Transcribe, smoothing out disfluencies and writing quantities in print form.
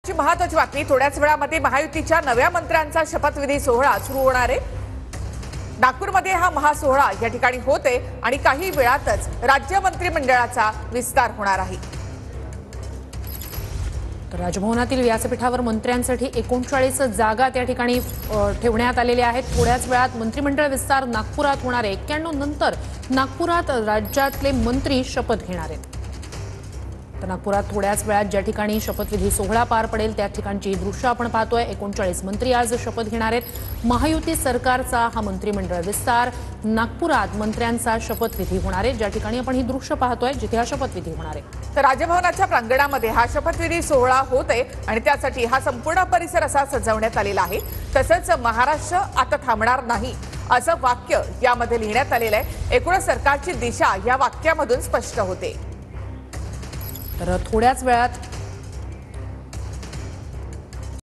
महत्त्वाची बातमी थोड्याच वेळामध्ये महायुतीच्या नव्या मंत्र्यांचा शपथविधी सोहळा सुरू होणार आहे। नागपूरमध्ये हा महासोहळा या ठिकाणी होते आणि काही वेळातच राज्य मंत्रिमंडळाचा विस्तार होणार आहे। राजभवनातील व्यासपीठावर मंत्र्यांसाठी 39 जागा त्या ठिकाणी ठेवण्यात आलेल्या आहेत। थोड्याच वेळात मंत्रिमंडळ विस्तार नागपुरात होणार आहे। 91 नंतर नागपुरात राज्यातले मंत्री शपथ घेणार आहेत। तर नागपुरात थोड्याच वेळात ज्या ठिकाणी शपथविधी सोहळा पार पडेल त्या ठिकाणची दृश्य आपण पाहतोय। 39 मंत्री आज शपथ घेणार आहेत। महायुती सरकारचा हा मंत्रिमंडळ विस्तार नागपुरात मंत्र्यांचा शपथविधी होणार आहे। ज्या ठिकाणी आपण ही दृश्य पाहतोय जिथे हा शपथविधी होणार आहे। तर राजभवनाच्या प्रांगणामध्ये हा शपथविधी सोहळा होते आणि त्यासाठी हा संपूर्ण परिसर असा सजवण्यात आलेला आहे। तसंच महाराष्ट्र आता थांबणार नाही असं वाक्य यामध्ये लिहिण्यात आलेलं आहे। एकूणच सरकारची दिशा या वाक्यामधून स्पष्ट होते। तर थोड्याच वेळात